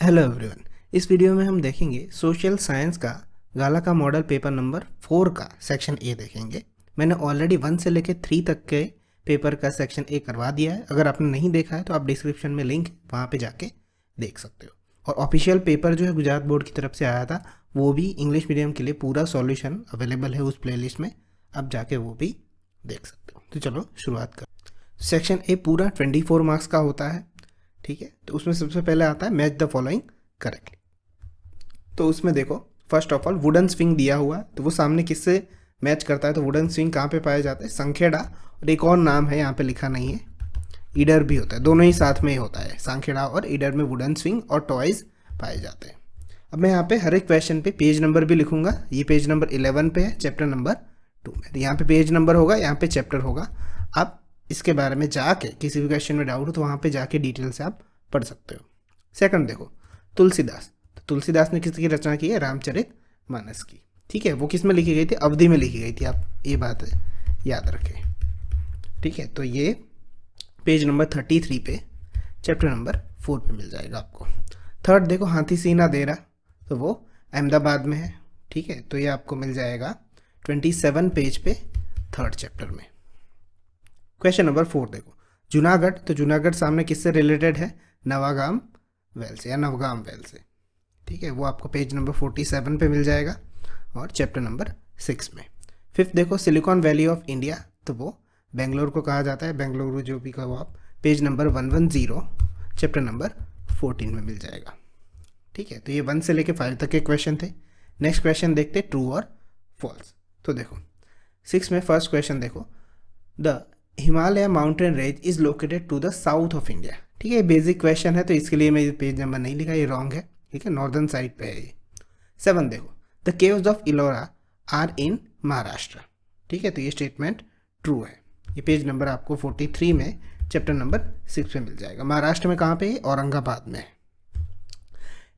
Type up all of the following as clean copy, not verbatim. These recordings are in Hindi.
Hello everyone. इस वीडियो में हम देखेंगे सोशल साइंस का गाला का मॉडल पेपर नंबर 4 का सेक्शन ए देखेंगे। मैंने ऑलरेडी 1 से लेकर 3 तक के पेपर का सेक्शन ए करवा दिया है। अगर आपने नहीं देखा है तो आप डिस्क्रिप्शन में लिंक वहाँ पे जाके देख सकते हो। और ऑफिशियल पेपर जो है गुजरात बोर्ड की तरफ से आया था, वो भी इंग्लिश मीडियम के लिए पूरा सॉल्यूशन अवेलेबल है उस प्लेलिस्ट में, आप जाके वो भी देख सकते हो। तो चलो शुरुआत कर। सेक्शन ए पूरा 24 मार्क्स का होता है, ठीक है। तो उसमें सबसे पहले आता है मैच द फॉलोइंग करेक्टली। तो उसमें देखो, first of all wooden swing दिया हुआ है, तो वो सामने किससे मैच करता है। तो वुडन स्विंग कहाँ पे पाया जाता है, संखेड़ा, और एक और नाम है यहाँ पे लिखा नहीं है, ईडर भी होता है। दोनों ही साथ में ही होता है, सांखेड़ा और ईडर में वुडन स्विंग और टॉयज पाए जाते हैं। अब मैं यहाँ पे हर एक क्वेश्चन पे पेज नंबर भी लिखूंगा। ये पेज नंबर 11 पे है, चैप्टर नंबर 2 में। तो यहाँ पे पेज नंबर होगा, यहाँ पे चैप्टर होगा। आप इसके बारे में जाके किसी भी क्वेश्चन में डाउट हो तो वहाँ पे जाके डिटेल से आप पढ़ सकते हो। सेकंड देखो, तुलसीदास। तो तुलसीदास ने किसकी रचना की है, रामचरित मानस की, ठीक है। वो किस में लिखी गई थी, अवधि में लिखी गई थी, आप ये बात याद रखें, ठीक है। तो ये पेज नंबर 33 पे चैप्टर नंबर 4 पे मिल जाएगा आपको। थर्ड देखो, हाथी सीना देरा, तो वो अहमदाबाद में है, ठीक है। तो ये आपको मिल जाएगा 27 पेज पे, थर्ड चैप्टर में। क्वेश्चन नंबर 4 देखो, जूनागढ़। तो जूनागढ़ सामने किससे रिलेटेड है, नवागाम वेल से या नवगाम वेल से, ठीक है। वो आपको पेज नंबर 47 पे मिल जाएगा और चैप्टर नंबर 6 में। फिफ्थ देखो, सिलिकॉन वैली ऑफ इंडिया। तो वो बेंगलोर को कहा जाता है, बेंगलुरु जो भी कहो आप। पेज नंबर 110 चैप्टर नंबर 14 में मिल जाएगा, ठीक है। तो ये 1 से लेके 5 तक के क्वेश्चन थे। नेक्स्ट क्वेश्चन देखते ट्रू और फॉल्स। तो देखो 6 में फर्स्ट क्वेश्चन देखो, the Himalaya mountain range is located to the south of India, ठीक है। बेसिक क्वेश्चन है तो इसके लिए मैं पेज नंबर नहीं लिखा, ये रॉन्ग है, ठीक है। नॉर्दर्न साइड पे है ये। 7 देखो, the caves of Ellora are in Maharashtra, ठीक है। तो ये स्टेटमेंट ट्रू है। ये पेज नंबर आपको 43 में चैप्टर नंबर 6 में मिल जाएगा। महाराष्ट्र में कहाँ पे है, औरंगाबाद में है।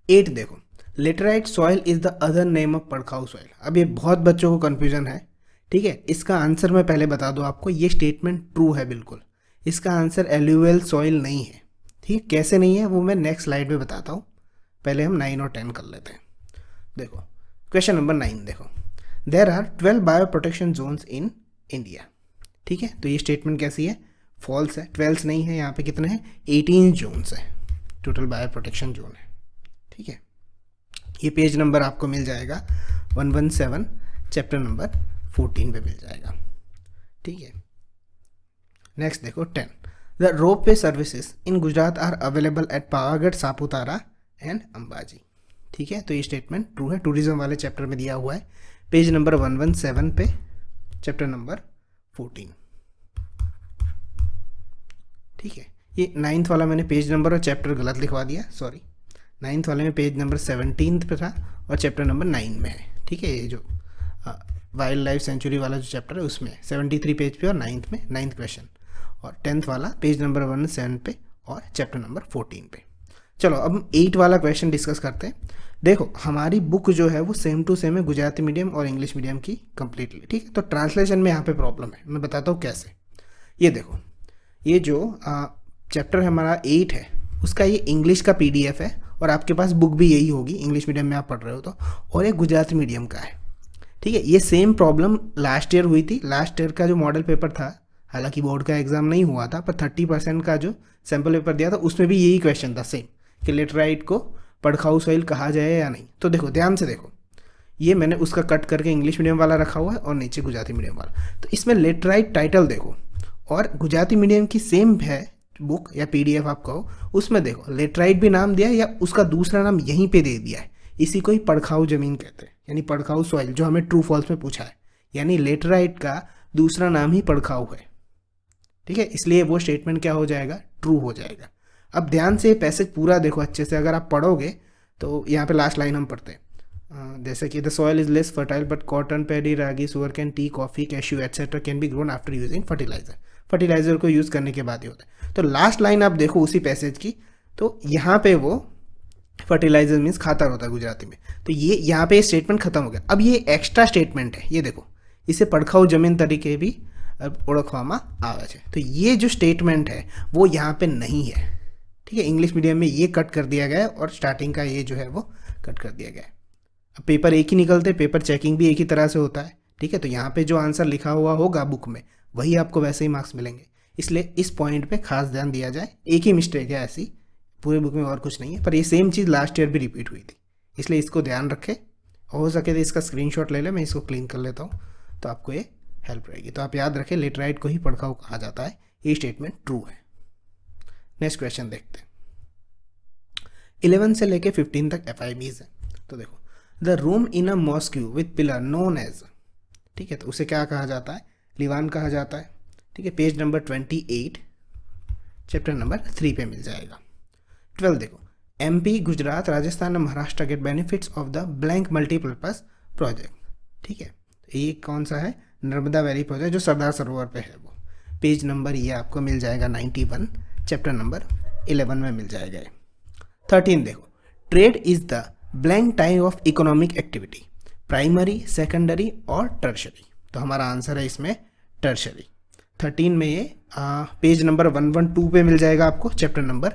8 देखो, laterite soil is the other name of पड़खाऊ सॉइल। अब ये बहुत बच्चों को कन्फ्यूजन है, ठीक है। इसका आंसर मैं पहले बता दूं आपको, ये स्टेटमेंट ट्रू है बिल्कुल। इसका आंसर एल्यूवियल सॉइल नहीं है, ठीक। कैसे नहीं है वो मैं नेक्स्ट स्लाइड में बताता हूँ। पहले हम 9 और 10 कर लेते हैं। देखो क्वेश्चन नंबर 9 देखो, there are 12 bio protection zones in India, ठीक है। तो ये स्टेटमेंट कैसी है, फॉल्स है। 12 नहीं है, यहाँ पे कितने हैं, 18 जोन्स है, टोटल बायो प्रोटेक्शन जोन है, ठीक है। ये पेज नंबर आपको मिल जाएगा 117 चैप्टर नंबर 14 पे मिल जाएगा, ठीक है। नेक्स्ट देखो 10, the ropeway services in Gujarat are available at Pavagadh, Saputara and Ambaji, ठीक है। तो ये स्टेटमेंट ट्रू है, टूरिज्म वाले चैप्टर में दिया हुआ है, पेज नंबर 117 पे चैप्टर नंबर 14, ठीक है। ये 9th वाला मैंने पेज नंबर और चैप्टर गलत लिखवा दिया, सॉरी। 9th वाले में पेज नंबर 17 पे था और चैप्टर नंबर 9 में है, ठीक है। ये जो वाइल्ड लाइफ सेंचुरी वाला जो चैप्टर है उसमें 73 पेज पे और 9th में 9th क्वेश्चन, और 10th वाला पेज नंबर 17 पे और चैप्टर नंबर 14 पे। चलो अब हम 8 वाला क्वेश्चन डिस्कस करते हैं। देखो हमारी बुक जो है वो सेम टू सेम है, गुजराती मीडियम और इंग्लिश मीडियम की कंप्लीटली, ठीक है। तो ट्रांसलेशन में यहाँ पे प्रॉब्लम है, मैं बताता हूँ कैसे। ये देखो, ये जो चैप्टर हमारा 8 है उसका ये इंग्लिश का PDF है, और आपके पास बुक भी यही होगी, इंग्लिश मीडियम में आप पढ़ रहे हो तो, और ये गुजराती मीडियम का है, ठीक है। ये सेम प्रॉब्लम लास्ट ईयर हुई थी। लास्ट ईयर का जो मॉडल पेपर था, हालांकि बोर्ड का एग्जाम नहीं हुआ था, पर 30% का जो सैम्पल पेपर दिया था उसमें भी यही क्वेश्चन था सेम, कि लेटराइट को पड़खाऊ सॉइल कहा जाए या नहीं। तो देखो ध्यान से देखो, ये मैंने उसका कट करके इंग्लिश मीडियम वाला रखा हुआ है और नीचे गुजराती मीडियम वाला। तो इसमें लेटराइट टाइटल देखो, और गुजराती मीडियम की सेम है बुक या PDF आप कहो, उसमें देखो लेटराइट भी नाम दिया है, या उसका दूसरा नाम यहीं पे दे दिया है। इसी को ही पड़खाऊ जमीन कहते हैं, यानी पड़खाऊ सॉइल, जो हमें ट्रू फॉल्स में पूछा है। यानी लेटराइट का दूसरा नाम ही पड़खाऊ है, ठीक है। इसलिए वो स्टेटमेंट क्या हो जाएगा, ट्रू हो जाएगा। अब ध्यान से पैसेज पूरा देखो अच्छे से, अगर आप पढ़ोगे तो यहाँ पे लास्ट लाइन हम पढ़ते हैं, जैसे कि the soil is less fertile but cotton, paddy, ragi, sugarcane, tea, coffee, cashew etcetera can be grown after using fertilizer. Fertilizer को यूज़ करने के बाद ही होता है। तो लास्ट लाइन आप देखो उसी पैसेज की, तो यहाँ पे वो फर्टिलाइजर मीन्स खातर होता है गुजराती में। तो ये यहाँ पे स्टेटमेंट खत्म हो गया। अब ये एक्स्ट्रा स्टेटमेंट है, ये देखो, इसे पड़खाऊ जमीन तरीके भी ओळखवामां आवे छे। तो ये जो स्टेटमेंट है वो यहाँ पे नहीं है, ठीक है, इंग्लिश मीडियम में ये कट कर दिया गया है और स्टार्टिंग का ये जो है वो कट कर दिया गया है। अब पेपर एक ही निकलते, पेपर चेकिंग भी एक ही तरह से होता है। ठीक है, तो यहाँ पे जो आंसर लिखा हुआ होगा बुक में वही आपको वैसे ही मार्क्स मिलेंगे, इसलिए इस पॉइंट पे खास ध्यान दिया जाए। एक ही मिस्टेक है ऐसी पूरे बुक में, और कुछ नहीं है, पर ये सेम चीज़ लास्ट ईयर भी रिपीट हुई थी, इसलिए इसको ध्यान रखें। हो सके तो इसका स्क्रीनशॉट ले लें, मैं इसको क्लीन कर लेता हूँ तो आपको ये हेल्प रहेगी। तो आप याद रखें, लेटराइट को ही पड़काऊ कहा जाता है, ये स्टेटमेंट ट्रू है। नेक्स्ट क्वेश्चन देखते हैं। 11 से लेके 15 तक FIBs है। तो देखो, the room in a mosque with pillar known as, ठीक है, तो उसे क्या कहा जाता है? लीवान कहा जाता है। ठीक है, पेज नंबर 28 चैप्टर नंबर 3 पे मिल जाएगा। 12 देखो, MP, गुजरात, राजस्थान और Maharashtra get benefits of the blank multipurpose project. ठीक है, तो ये कौन सा है? नर्मदा वैली प्रोजेक्ट जो सरदार सरोवर पे है वो। पेज नंबर ये आपको मिल जाएगा 91 चैप्टर नंबर 11 में मिल जाएगा। 13 देखो, trade is the blank type of economic activity, primary, secondary और टर्शरी। तो हमारा आंसर है इसमें टर्शरी। 13 में ये पेज नंबर 112 पे मिल जाएगा आपको, चैप्टर नंबर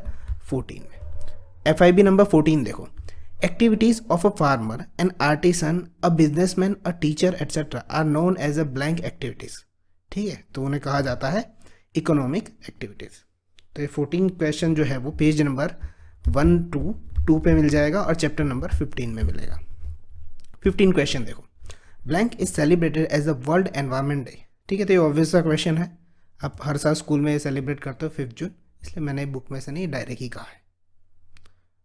14 में। FIB नंबर 14 देखो, activities of a farmer, an artisan, a businessman, a teacher etcetera are known as a blank activities. ठीक है, तो उन्हें कहा जाता है इकोनॉमिक एक्टिविटीज। तो ये 14 क्वेश्चन जो है वो पेज नंबर 122 पे मिल जाएगा और चैप्टर नंबर 15 में मिलेगा। 15 क्वेश्चन देखो, blank is celebrated as the world environment day. ठीक है, तो ये ऑब्वियस सा क्वेश्चन है, आप हर साल स्कूल में सेलिब्रेट करते हो 5 जून, इसलिए मैंने बुक में से नहीं डायरेक्ट ही कहा है।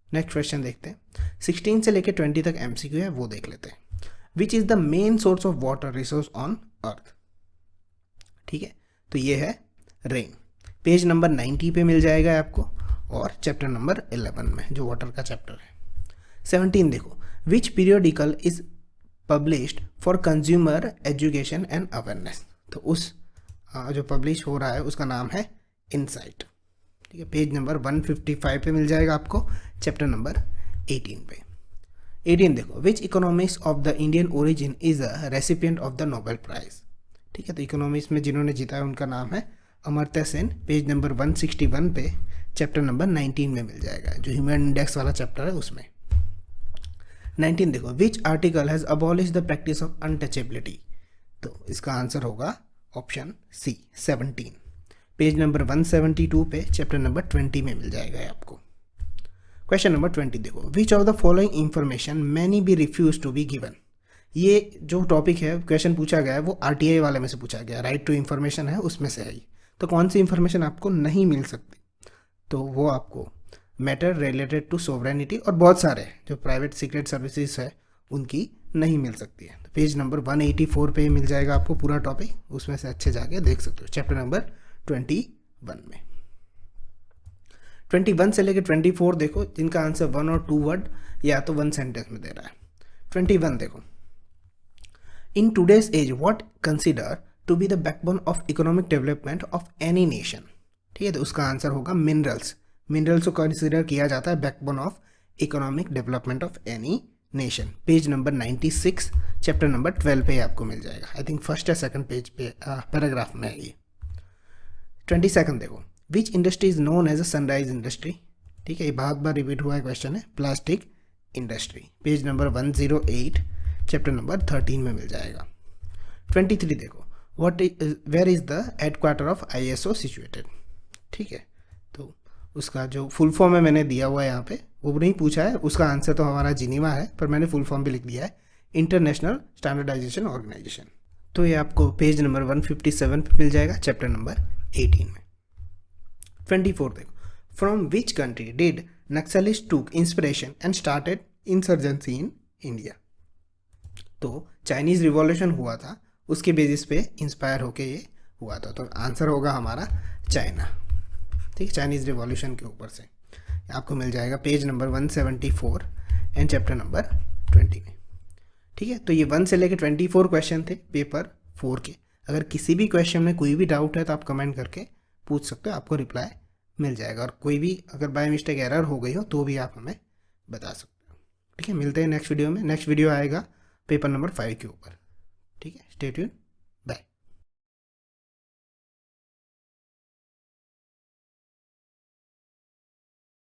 नेक्स्ट क्वेश्चन देखते हैं। 16 से लेकर 20 तक MCQ है, वो देख लेते हैं। Which is the main source of water resource on earth. ठीक है, तो ये है रेन। पेज नंबर 90 पे मिल जाएगा आपको और चैप्टर नंबर 11 में जो वाटर का चैप्टर है। 17 देखो, which periodical is published for consumer education and awareness. तो उस जो पब्लिश हो रहा है उसका नाम है इनसाइट। ठीक है, पेज नंबर 155 पे मिल जाएगा आपको, चैप्टर नंबर 18 पे। 18 देखो, which economics of the Indian origin is a recipient of the Nobel prize. ठीक है, तो इकोनॉमिक्स में जिन्होंने जीता है उनका नाम है अमर्त्य सेन। पेज नंबर 161 पे चैप्टर नंबर 19 में मिल जाएगा, जो ह्यूमन इंडेक्स वाला चैप्टर है उसमें। 19 देखो, which article has abolish the practice of untouchability. तो इसका आंसर होगा ऑप्शन C 17। पेज नंबर 172 पे चैप्टर नंबर 20 में मिल जाएगा आपको। क्वेश्चन नंबर 20 देखो, which of the following information many be refuse to be given. ये जो टॉपिक है, क्वेश्चन पूछा गया है वो RTI वाले में से पूछा गया, राइट टू इन्फॉर्मेशन है उसमें से है। तो कौन सी इंफॉर्मेशन आपको नहीं मिल सकती? तो वो आपको मैटर रिलेटेड टू सोवरेनिटी और बहुत सारे जो प्राइवेट सीक्रेट सर्विसेज है उनकी नहीं मिल सकती है। तो पेज नंबर 184 पे मिल जाएगा आपको पूरा टॉपिक, उसमें से अच्छे जाके देख सकते हो, चैप्टर नंबर 21 में। 21 से लेकर 24 देखो, जिनका आंसर 1 और 2 वर्ड या तो 1 सेंटेंस में दे रहा है। 21 देखो, in today's age what consider to be the backbone of economic development of any nation. ठीक है, तो उसका आंसर होगा मिनरल्स। मिनरल्स को कंसिडर किया जाता है backbone of economic development of any nation. Page number 96 chapter number 12 पे आपको मिल जाएगा। आई थिंक फर्स्ट या सेकंड पेज पे पैराग्राफ में है ये। 22 देखो, which industry is known as a sunrise industry. ठीक है, ये बहुत बार रिपीट हुआ है क्वेश्चन है, plastic industry. Page number 108 chapter number 13 में मिल जाएगा। 23 देखो, where is the headquarter of ISO situated. ठीक है, तो उसका जो फुल फॉर्म है मैंने दिया हुआ है यहाँ पे, वो नहीं पूछा है, उसका आंसर तो हमारा जिनीवा है, पर मैंने फुल फॉर्म भी लिख दिया है, इंटरनेशनल स्टैंडर्डाइजेशन ऑर्गेनाइजेशन। तो ये आपको पेज नंबर 157 पे मिल जाएगा, चैप्टर नंबर 18 में। 24 देखो, from which country did Naxalist टूक inspiration and started insurgency in India. तो चाइनीज़ रिवॉल्यूशन हुआ था, उसके बेसिस पे इंस्पायर होके ये हुआ था, तो आंसर होगा हमारा चाइना। ठीक, चाइनीज़ रिवॉल्यूशन के ऊपर से आपको मिल जाएगा page number 174 and chapter number 20 में। ठीक है, तो ये 1 से लेकर 24 क्वेश्चन थे पेपर 4 के। अगर किसी भी क्वेश्चन में कोई भी डाउट है तो आप कमेंट करके पूछ सकते हो, आपको रिप्लाई मिल जाएगा, और कोई भी अगर बाय मिस्टेक एरर हो गई हो तो भी आप हमें बता सकते हो। ठीक है, मिलते हैं नेक्स्ट वीडियो में। नेक्स्ट वीडियो आएगा पेपर नंबर 5 के ऊपर। ठीक है, स्टे ट्यून्ड।